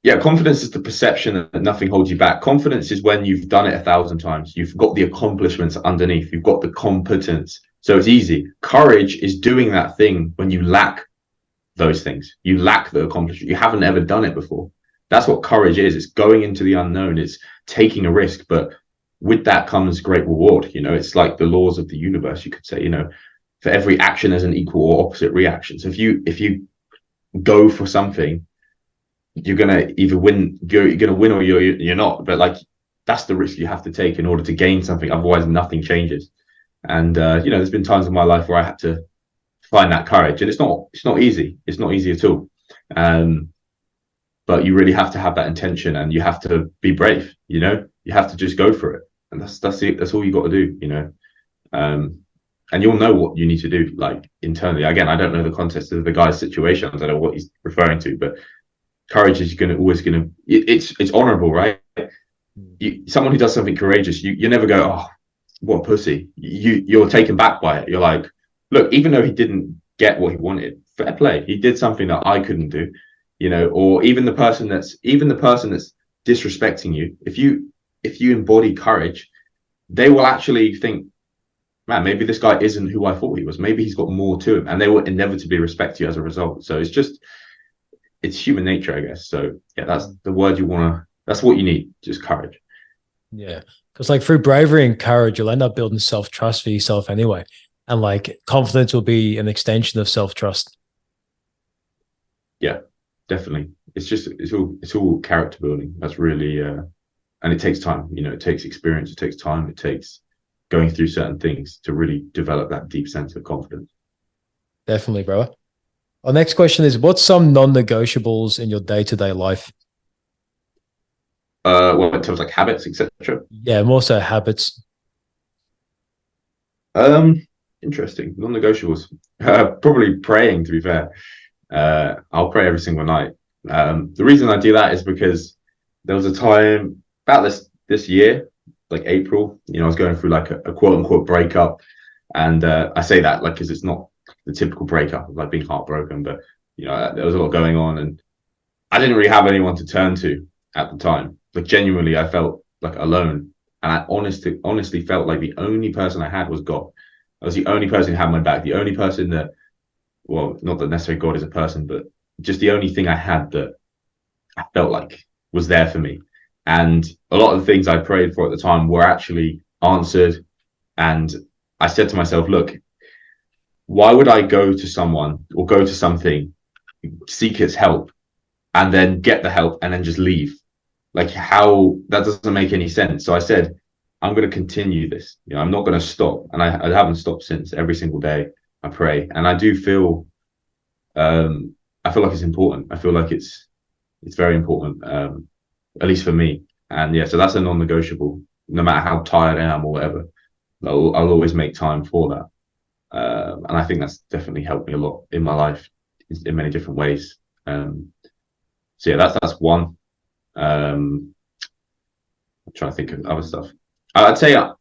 Yeah, confidence is the perception that nothing holds you back. Confidence is when you've done it 1,000 times. You've got the accomplishments underneath. You've got the competence. So it's easy. Courage is doing that thing when you lack those things. You lack the accomplishment. You haven't ever done it before. That's what courage is. It's going into the unknown. It's taking a risk, but with that comes great reward. It's like the laws of the universe, you could say. For every action, there's an equal or opposite reaction. So if you go for something, you're gonna either win. You're gonna win, or you're not. But like, that's the risk you have to take in order to gain something. Otherwise, nothing changes. And there's been times in my life where I had to find that courage, and it's not easy. It's not easy at all. But you really have to have that intention, and you have to be brave. You know, you have to just go for it, and that's it. That's all you got to do. You know, and you'll know what you need to do, like internally. Again, I don't know the context of the guy's situation. I don't know what he's referring to, but courage is it's honorable, right? Someone who does something courageous, you never go, oh, what a pussy. You're taken back by it. You're like, look, even though he didn't get what he wanted, fair play. He did something that I couldn't do, you know. Or even the person that's disrespecting you, if you embody courage, they will actually think, man, maybe this guy isn't who I thought he was. Maybe he's got more to him, and they will inevitably respect you as a result. So it's human nature, I guess. So yeah, that's the word that's what you need, just courage. Yeah. Because like through bravery and courage, you'll end up building self-trust for yourself anyway. And like confidence will be an extension of self-trust. Yeah, definitely. It's all character building. That's really and it takes time, you know, it takes experience, it takes time, it takes going through certain things to really develop that deep sense of confidence. Definitely, bro. Our next question is, what's some non-negotiables in your day-to-day life? Well, in terms of like habits, etc. Yeah, more so habits. Interesting. Non-negotiables. Probably praying, to be fair. I'll pray every single night. The reason I do that is because there was a time about this year, like April, you know, I was going through like a quote unquote breakup. And I say that like because it's not the typical breakup of like being heartbroken, but you know, there was a lot going on, and I didn't really have anyone to turn to at the time. Like genuinely, I felt like alone, and I honestly felt like the only person I had was God. I was the only person who had my back, the only person that, well, not that necessarily God is a person, but just the only thing I had that I felt like was there for me. And a lot of the things I prayed for at the time were actually answered. And I said to myself, look, why would I go to someone or go to something, seek its help, and then get the help and then just leave? Like, how that doesn't make any sense. So I said, I'm going to continue this. You know, I'm not going to stop. And I haven't stopped since. Every single day I pray. And I do feel, I feel like it's important. I feel like it's very important, at least for me. And yeah, so that's a non-negotiable. No matter how tired I am or whatever, I'll always make time for that. And I think that's definitely helped me a lot in my life in many different ways. So yeah, that's one. I'm trying to think of other stuff. I'd say, like,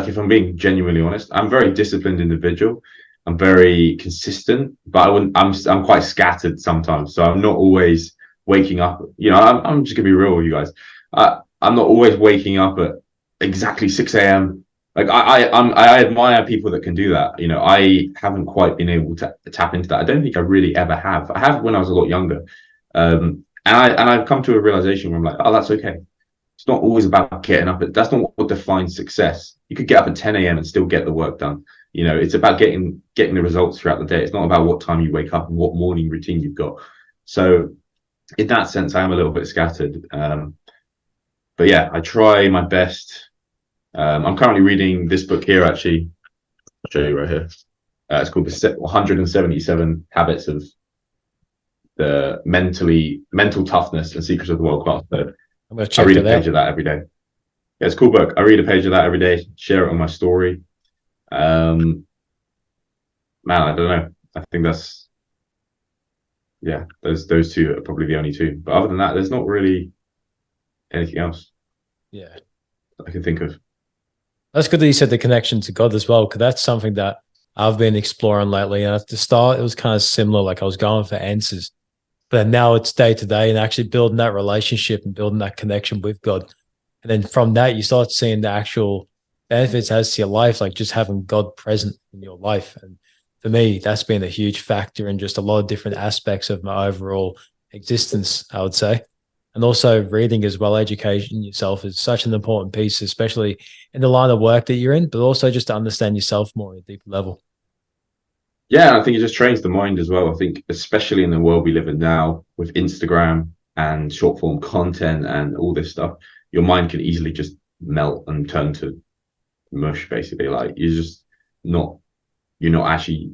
if I'm being genuinely honest, I'm a very disciplined individual. I'm very consistent, but I'm quite scattered sometimes. So I'm not always waking up. You know, I'm just gonna be real with you guys. I'm not always waking up at exactly 6 a.m. Like I admire people that can do that. You know, I haven't quite been able to tap into that. I don't think I really ever have. I have when I was a lot younger. And I've come to a realization where I'm like, oh, that's okay. It's not always about getting up. That's not what defines success. You could get up at 10 a.m. and still get the work done. You know, it's about getting the results throughout the day. It's not about what time you wake up and what morning routine you've got. So in that sense, I am a little bit scattered. But yeah, I try my best. I'm currently reading this book here, actually. I'll show you right here. It's called The 177 Habits of the Mental Toughness and Secrets of the World Class. So I'm going to check I read a page of that every day. Yeah, it's a cool book. I read a page of that every day, share it on my story. Man, I don't know. I think that's, yeah, those two are probably the only two. But other than that, there's not really anything else. Yeah, I can think of. That's good that you said the connection to God as well, because that's something that I've been exploring lately. And at the start, it was kind of similar. Like I was going for answers, but now it's day to day and actually building that relationship and building that connection with God. And then from that, you start seeing the actual benefits as to your life, like just having God present in your life. And for me, that's been a huge factor in just a lot of different aspects of my overall existence, I would say. And also reading as well, education yourself is such an important piece, especially in the line of work that you're in, but also just to understand yourself more at a deeper level. Yeah, I think it just trains the mind as well. I think especially in the world we live in now with Instagram and short form content and all this stuff, your mind can easily just melt and turn to mush, basically. Like you're not actually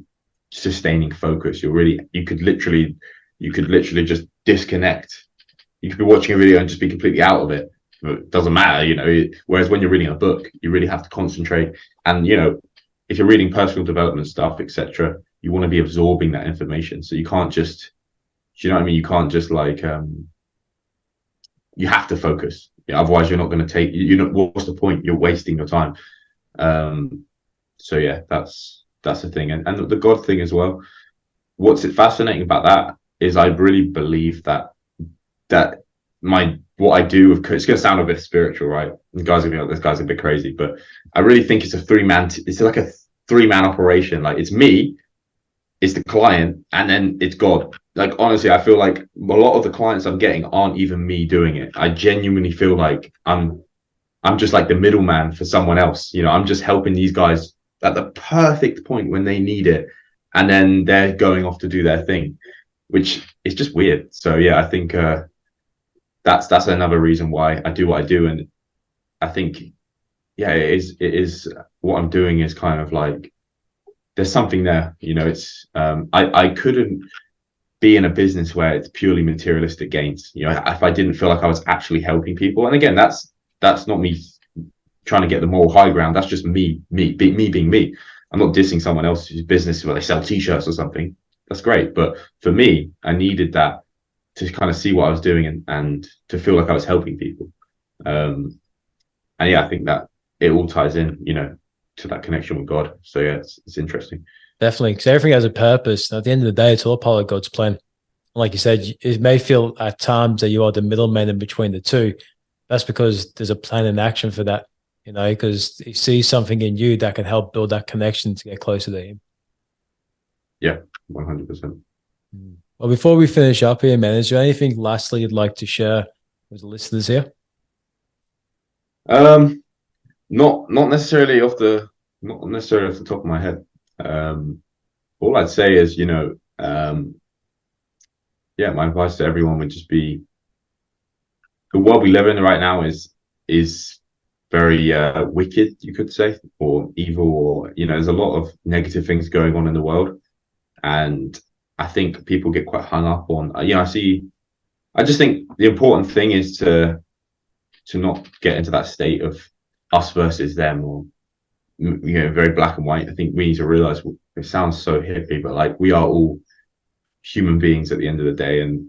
sustaining focus. You could literally, you could literally just disconnect. You could be watching a video and just be completely out of it. It doesn't matter, you know. Whereas when you're reading a book, you really have to concentrate. And, you know, if you're reading personal development stuff, etc., you want to be absorbing that information. So you can't just, do you know what I mean? You can't just like, you have to focus. Yeah, otherwise you're not going to take, you know, what's the point? You're wasting your time. So yeah, that's the thing. And the God thing as well. What's fascinating about that is I really believe that what I do with, it's going to sound a bit spiritual, right? The guys are going to be like, this guy's a bit crazy, but I really think it's it's like a 3-man operation. Like, it's me, it's the client, and then it's God. Like, honestly, I feel like a lot of the clients I'm getting aren't even me doing it. I genuinely feel like I'm just like the middleman for someone else. You know, I'm just helping these guys at the perfect point when they need it, and then they're going off to do their thing, which is just weird. So yeah, I think that's another reason why I do what I do. And I think, yeah, it is what I'm doing is kind of like, there's something there, you know. It's I couldn't be in a business where it's purely materialistic gains, you know, if I didn't feel like I was actually helping people. And again, that's not me trying to get the moral high ground. That's just me being me. I'm not dissing someone else's business where they sell t-shirts or something. That's great, but for me, I needed that to kind of see what I was doing and to feel like I was helping people. And yeah, I think that it all ties in, you know, to that connection with God. So yeah, it's interesting. Definitely, because everything has a purpose. And at the end of the day, it's all part of God's plan. Like you said, it may feel at times that you are the middleman in between the two. That's because there's a plan and action for that, you know, because he sees something in you that can help build that connection to get closer to him. Yeah, 100%. Well, before we finish up here, man, is there anything lastly you'd like to share with the listeners here? Not necessarily off the top of my head. All I'd say is, you know, yeah, my advice to everyone would just be, the world we live in right now is very wicked, you could say, or evil, or, you know, there's a lot of negative things going on in the world. And I think people get quite hung up on, you know, I just think the important thing is to not get into that state of us versus them, or, you know, very black and white. I think we need to realize, it sounds so hippie, but like, we are all human beings at the end of the day. And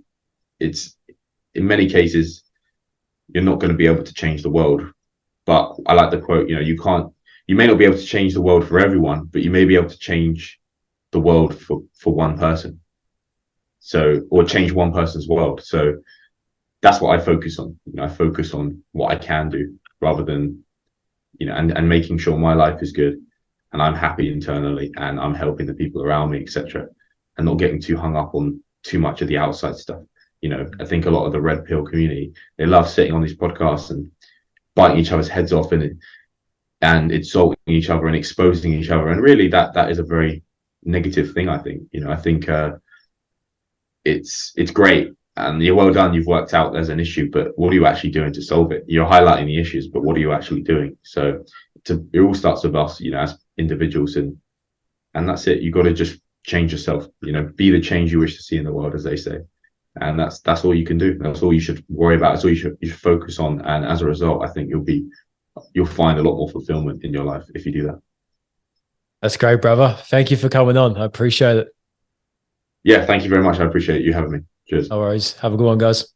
it's, in many cases, you're not going to be able to change the world. But I like the quote, you know, you may not be able to change the world for everyone, but you may be able to change the world for one person. So, or change one person's world. So that's what I focus on. You know, I focus on what I can do rather than, you know, and making sure my life is good and I'm happy internally and I'm helping the people around me, etc. And not getting too hung up on too much of the outside stuff. You know, I think a lot of the red pill community, they love sitting on these podcasts and biting each other's heads off and insulting each other and exposing each other. And really that is a very negative thing, I think. You know, I think it's great and you're well done, you've worked out there's an issue, but what are you actually doing to solve it? You're highlighting the issues, but what are you actually doing? So it all starts with us, you know, as individuals, and that's it. You got to just change yourself, you know, be the change you wish to see in the world, as they say. And that's all you can do. That's all you should worry about. That's all you should focus on. And as a result, I think you'll find a lot more fulfillment in your life if you do that. That's great, brother. Thank you for coming on. I appreciate it. Yeah, thank you very much. I appreciate you having me. Cheers. No worries. Have a good one, guys.